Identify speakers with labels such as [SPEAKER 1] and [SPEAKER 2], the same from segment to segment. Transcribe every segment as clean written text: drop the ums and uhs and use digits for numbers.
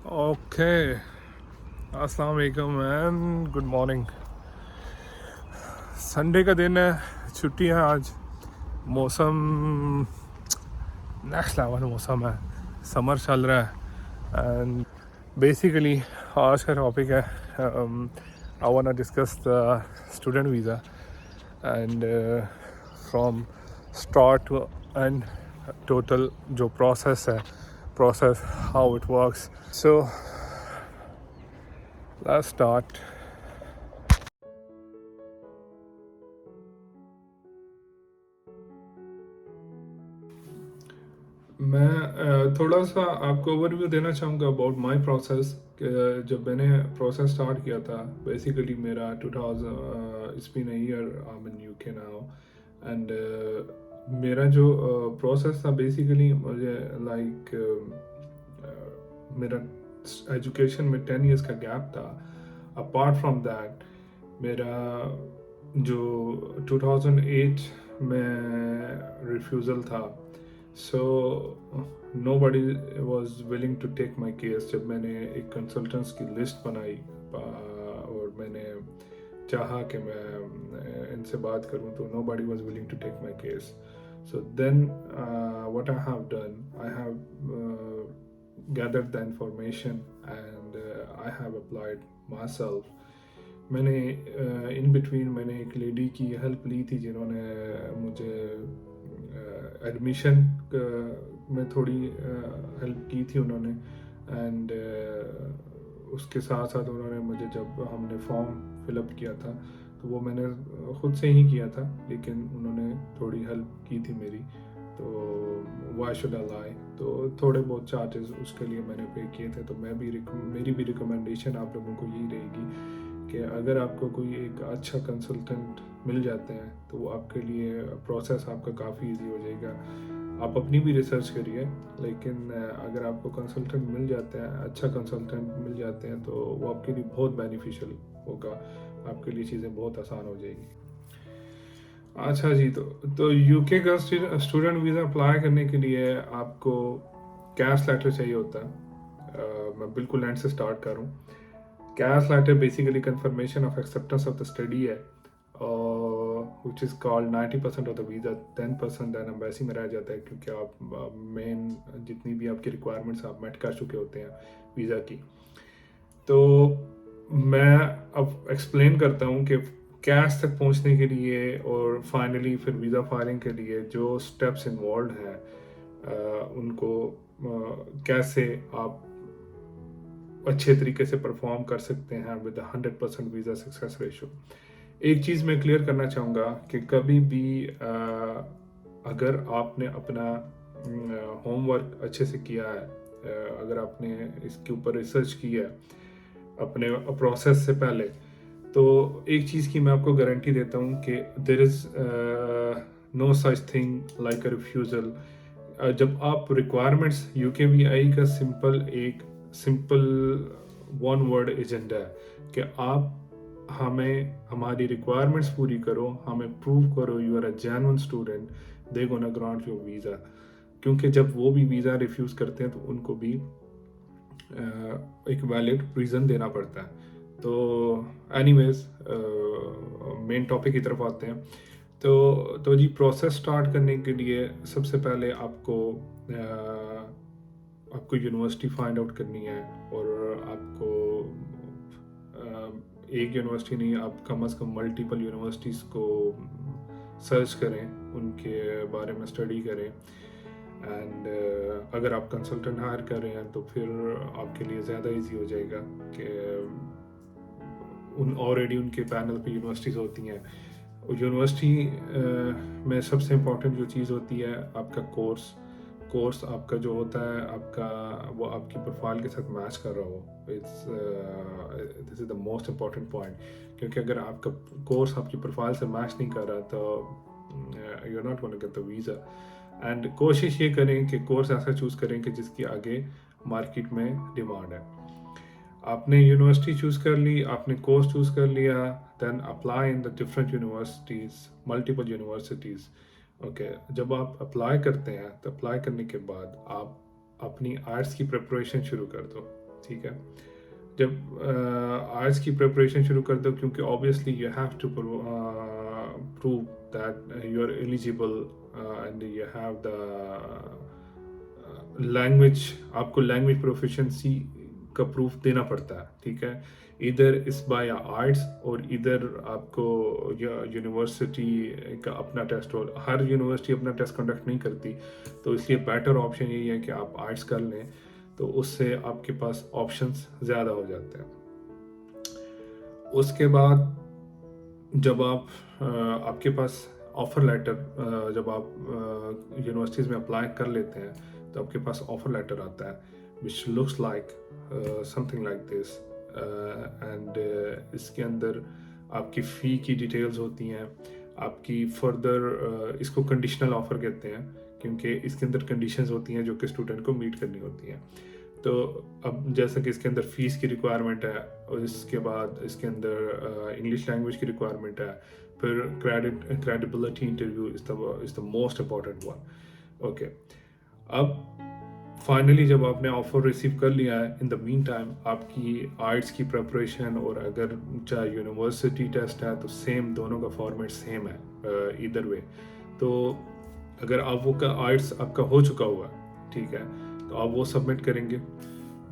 [SPEAKER 1] Okay, अस्सलाम वालेकुम and good morning. Sunday का दिन है, छुट्टी है आज। मौसम नेक्स्ट लेवल मौसम है, समर चल रहा है। एंड बेसिकली आज का टॉपिक है I want to discuss the student visa and from start to end total जो प्रोसेस है, process how it works. So let's start. मैं थोड़ा सा आपको ओवरव्यू देना चाहूँगा अबाउट माय प्रोसेस। जब मैंने प्रोसेस स्टार्ट किया था, बेसिकली मेरा 2000 it's been a year I am in UK now. एंड मेरा जो प्रोसेस था, बेसिकली मुझे लाइक मेरा एजुकेशन में 10 इयर्स का गैप था। अपार्ट फ्रॉम दैट मेरा जो 2008 में रिफ्यूज़ल था, सो nobody was willing to take my case। जब मैंने एक कंसल्टेंट्स की लिस्ट बनाई और मैंने चाहा कि मैं इनसे बात करूं, तो nobody was willing to take my case। So then what I have done, I have gathered the information and I have applied myself। मैंने इन बिटवीन मैंने एक लेडी की हेल्प ली थी, जिन्होंने मुझे एडमिशन में थोड़ी हेल्प की थी उन्होंने। एंड उसके साथ साथ उन्होंने मुझे, जब हमने फॉर्म फिलअप किया था, तो वो मैंने ख़ुद से ही किया था, लेकिन उन्होंने थोड़ी हेल्प की थी मेरी। तो वाई शुड आई लाई, तो थोड़े बहुत चार्जेस उसके लिए मैंने पे किए थे। तो मेरी भी रिकमेंडेशन आप लोगों को यही रहेगी कि अगर आपको कोई एक अच्छा कंसल्टेंट मिल जाते हैं, तो वो आपके लिए प्रोसेस आपका काफ़ी इजी हो जाएगा। आप अपनी भी रिसर्च करिए, लेकिन अगर आपको कंसल्टेंट मिल जाते हैं, अच्छा कंसल्टेंट मिल जाते हैं, तो वो आपके लिए बहुत बेनिफिशियल होगा, आपके लिए चीज़ें बहुत आसान हो जाएगी। अच्छा जी, तो यूके का स्टूडेंट वीज़ा अप्लाई करने के लिए आपको कैश लेटर चाहिए होता है। मैं बिल्कुल एंड से स्टार्ट करूँ। CAS letter basically confirmation of acceptance of the study है, which is called 90% of the visa, 10% then embassy में रह जाता है, क्योंकि आप मेन जितनी भी आपकी रिक्वायरमेंट्स आप मेट कर चुके होते हैं वीज़ा की। तो मैं अब एक्सप्लेन करता हूँ कि कैश तक पहुँचने के लिए और फाइनली फिर वीज़ा फाइलिंग के लिए जो स्टेप्स इन्वॉल्व हैं, उनको कैसे आप अच्छे तरीके से परफॉर्म कर सकते हैं विद 100% वीज़ा सक्सेस रेशो। एक चीज़ मैं क्लियर करना चाहूँगा कि कभी भी अगर आपने अपना होमवर्क अच्छे से किया है, अगर आपने इसके ऊपर रिसर्च की है अपने प्रोसेस से पहले, तो एक चीज़ की मैं आपको गारंटी देता हूँ कि there is no such thing like a refusal. जब आप रिक्वायरमेंट्स यूकेवीआई का सिंपल वन वर्ड एजेंडा है कि आप हमारी रिक्वायरमेंट्स पूरी करो, हमें प्रूव करो you are a genuine student, they gonna grant your visa. क्योंकि जब वो भी वीज़ा रिफ्यूज़ करते हैं, तो उनको भी एक वैलिड रीज़न देना पड़ता है। तो एनीवेज, मेन टॉपिक की तरफ आते हैं। तो जी, प्रोसेस स्टार्ट करने के लिए सबसे पहले आपको यूनिवर्सिटी फाइंड आउट करनी है, और आपको एक यूनिवर्सिटी नहीं, आप कम अज़ कम मल्टीपल यूनिवर्सिटीज़ को सर्च करें, उनके बारे में स्टडी करें। एंड अगर आप कंसल्टेंट हायर कर रहे हैं, तो फिर आपके लिए ज़्यादा इजी हो जाएगा कि ऑलरेडी उनके पैनल पे यूनिवर्सिटीज़ होती हैं। यूनिवर्सिटी में सबसे इम्पॉर्टेंट जो चीज़ होती है, आपका कोर्स आपका जो होता है, वो आपकी प्रोफाइल के साथ मैच कर रहा हो। This is the most important point, क्योंकि अगर आपका कोर्स आपकी प्रोफाइल से मैच नहीं कर रहा, तो you are not gonna get the visa. And कोशिश ये करें कि कोर्स ऐसा चूज़ करें कि जिसकी आगे मार्केट में डिमांड है। आपने यूनिवर्सिटी चूज़ कर ली, आपने कोर्स चूज़ कर लिया, then apply in the different universities, multiple universities. Okay, जब आप अप्लाई करते हैं, तो अप्लाई करने के बाद आप अपनी आर्ट्स की प्रिपरेशन शुरू कर दो। ठीक है। जब आर्ट्स की प्रिपरेशन शुरू कर दो, क्योंकि obviously you have to prove that you are eligible and you have the language, आपको लैंग्वेज प्रोफिशिएंसी का प्रूफ देना पड़ता है, ठीक है। इधर इस बाय आर्ट्स और इधर आपको यूनिवर्सिटी का अपना टेस्ट, और हर यूनिवर्सिटी अपना टेस्ट कंडक्ट नहीं करती, तो इसलिए बेटर ऑप्शन यही है कि आप आर्ट्स कर लें, तो उससे आपके पास ऑप्शंस ज़्यादा हो जाते हैं। उसके बाद जब आप आपके पास ऑफ़र लेटर, जब आप यूनिवर्सिटीज़ में अप्लाई कर लेते हैं, तो आपके पास ऑफ़र लेटर आता है which looks like something like this, and इसके अंदर आपकी फ़ी की डिटेल्स होती हैं, आपकी फर्दर इसको कंडीशनल ऑफ़र कहते हैं, क्योंकि इसके अंदर कंडीशंस होती हैं जो कि स्टूडेंट को मीट करनी होती हैं। तो अब जैसा कि इसके अंदर फ़ीस की रिक्वायरमेंट है, और इसके बाद इसके अंदर इंग्लिश लैंग्वेज की रिक्वायरमेंट है, फिर credibility interview is the most important one. Okay, अब फाइनली जब आपने ऑफ़र रिसीव कर लिया है, इन द मीन टाइम आपकी आर्ट्स की प्रिपरेशन, और अगर चाहे यूनिवर्सिटी टेस्ट है तो सेम, दोनों का फॉर्मेट सेम है इधर वे। तो अगर आप वो का आर्ट्स आपका हो चुका हुआ है, ठीक है, तो आप वो सबमिट करेंगे।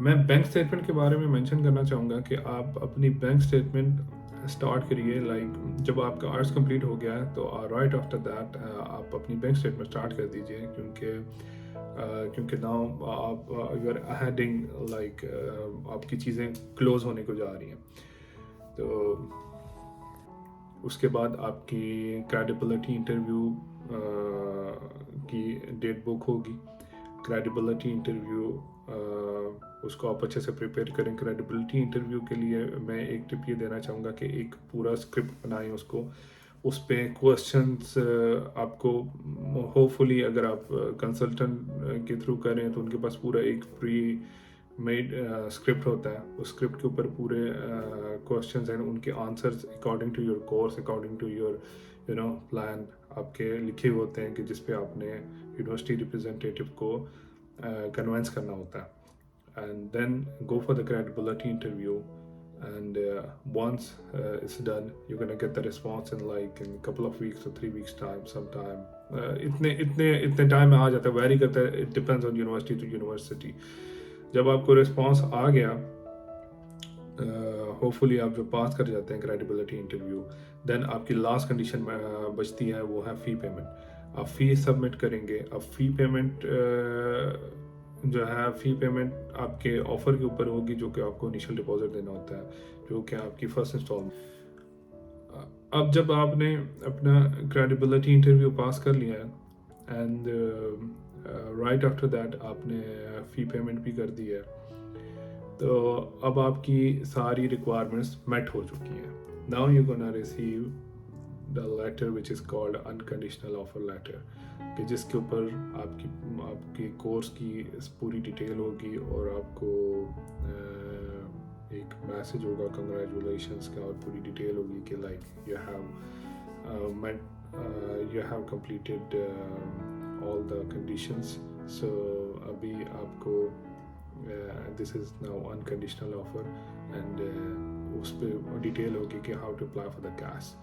[SPEAKER 1] मैं बैंक स्टेटमेंट के बारे में मेंशन करना चाहूँगा कि आप अपनी बैंक स्टेटमेंट स्टार्ट करिए, लाइक जब आपका आर्ट्स कंप्लीट हो गया है तो राइट आफ्टर दैट आप अपनी बैंक स्टेटमेंट स्टार्ट कर दीजिए, क्योंकि नाउ आप यू आर हेडिंग लाइक आपकी चीज़ें क्लोज होने को जा रही हैं। तो उसके बाद आपकी क्रेडिबिलिटी इंटरव्यू की डेट बुक होगी। क्रेडिबिलिटी इंटरव्यू उसको आप अच्छे से प्रिपेयर करें। क्रेडिबिलिटी इंटरव्यू के लिए मैं एक टिप ये देना चाहूँगा कि एक पूरा स्क्रिप्ट बनाएं उसको, उस पर क्वेश्चंस आपको होपफुली अगर आप कंसल्टेंट के थ्रू करें तो उनके पास पूरा एक प्री मेड स्क्रिप्ट होता है। उस स्क्रिप्ट के ऊपर पूरे क्वेश्चंस हैं, उनके answers according to your course, according to your plan आपके लिखे होते हैं कि जिस पे आपने यूनिवर्सिटी रिप्रेजेंटेटिव को कन्विंस करना होता है। And then go for the credibility interview, and once it's done, you're gonna get the response in like in a couple of weeks or 3 weeks time sometime. इतने टाइम में आ जाता है, very करता है, it depends on university to university. जब आपको response आ गया, hopefully आप जो पास कर जाते हैं क्रेडिबिलिटी इंटरव्यू, देन आपकी लास्ट कंडीशन बचती है, वो है फ़ी पेमेंट। आप फ़ी सबमिट करेंगे। अब फ़ी पेमेंट जो है, फ़ी पेमेंट आपके ऑफ़र के ऊपर होगी, जो कि आपको इनिशियल डिपॉजिट देना होता है, जो कि आपकी फ़र्स्ट इंस्टॉलमेंट। अब जब आपने अपना क्रेडिबिलिटी इंटरव्यू पास कर लिया है, एंड राइट आफ्टर दैट आपने फ़ी पेमेंट भी कर दी है, तो अब आपकी सारी रिक्वायरमेंट्स मेट हो चुकी हैं। Now you gonna receive the letter which is called unconditional offer letter, कि जिसके ऊपर आपके कोर्स की पूरी डिटेल होगी, और आपको एक मैसेज होगा कंग्रेचुलेशंस का, और पूरी डिटेल होगी कि like you have completed all the conditions. So अभी आपको this is now unconditional offer, and उस पर डिटेल होगी कि how to apply for the CAS.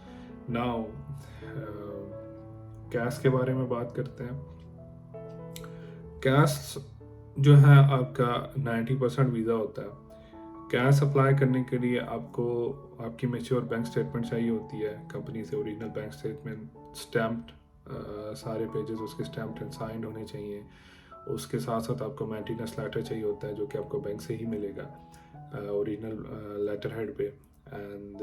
[SPEAKER 1] Now CAS के बारे में बात करते हैं। कैश जो है आपका 90% वीज़ा होता है। कैश अप्लाई करने के लिए आपको आपकी मैच्योर बैंक स्टेटमेंट चाहिए होती है कंपनी से, ओरिजिनल बैंक स्टेटमेंट, स्टैम्प्ड, सारे पेजेस उसके स्टैम्प्ड एंड साइंड होने चाहिए। उसके साथ साथ आपको मेंटेनेंस लेटर चाहिए होता है, जो कि आपको बैंक से ही मिलेगा ओरिजिनल लेटर हेड पे। And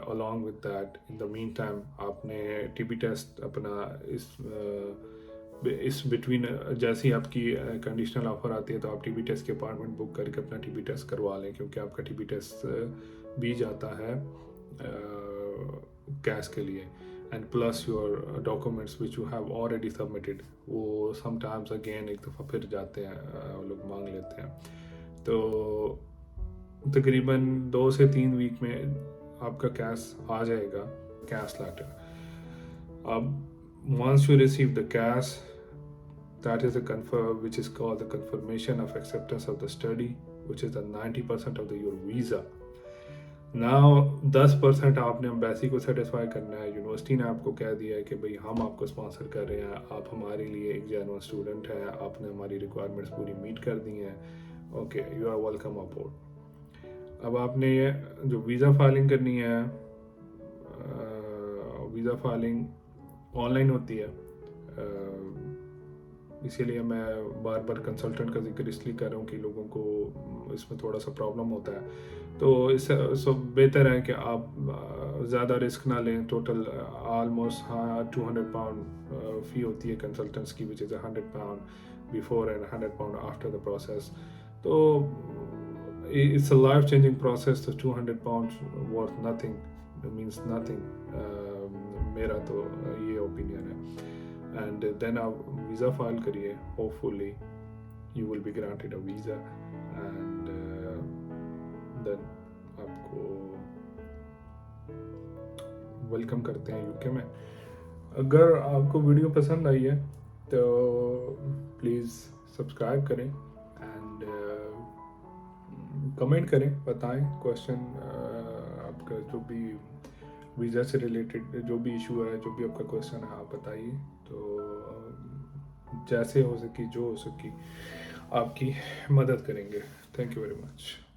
[SPEAKER 1] along with that, in the mean time आपने टीबी टेस्ट अपना इस बिटवीन, जैसे ही आपकी कंडीशनल ऑफर आती है तो आप टीबी टेस्ट के अपॉइंटमेंट बुक करके अपना टीबी टेस्ट करवा लें, क्योंकि आपका टीबी टेस्ट भी जाता है कैश के लिए। And plus your documents which you have already submitted, वो समटाइम्स अगेन एक दफ़ा फिर जाते हैं, वो लोग मांग लेते हैं। तो तकरीबन 2 से 3 वीक में आपका कैश आ जाएगा, कैश लेटर। अब once you receive the cash, that is a which is called the confirmation of acceptance of the study, which is the 90% of your visa. Now 10% आपने एम्बेसी को सेटिस्फाई करना है। University ने आपको कह दिया है कि भाई हम आपको स्पॉन्सर कर रहे हैं, आप हमारे लिए एक जेन्युइन स्टूडेंट हैं, आपने हमारी रिक्वायरमेंट्स पूरी मीट कर दी हैं, okay you are welcome aboard. अब आपने ये जो वीज़ा फाइलिंग करनी है, वीज़ा फाइलिंग ऑनलाइन होती है, इसीलिए मैं बार बार कंसल्टेंट का जिक्र इसलिए कर रहा हूँ कि लोगों को इसमें थोड़ा सा प्रॉब्लम होता है। तो इससे बेहतर है कि आप ज़्यादा रिस्क ना लें। टोटल आलमोस्ट 200 पाउंड फ़ी होती है कंसल्टेंट्स की, which is 100 pound before and 100 pound after the process. तो it's a life changing process. तो 200 pound worth nothing, means nothing, मेरा तो ये ओपिनियन है। एंड देन आप वीज़ा फाइल करिए, hopefully you will be granted a visa and then आपको welcome करते हैं यूके में। अगर आपको वीडियो पसंद आई है तो प्लीज़ सब्सक्राइब करें एंड कमेंट करें, बताएं क्वेश्चन आपका जो भी वीज़ा से रिलेटेड जो भी इशू है, जो भी आपका क्वेश्चन है आप बताइए। तो जैसे हो सके, जो हो सके आपकी मदद करेंगे। Thank you very much.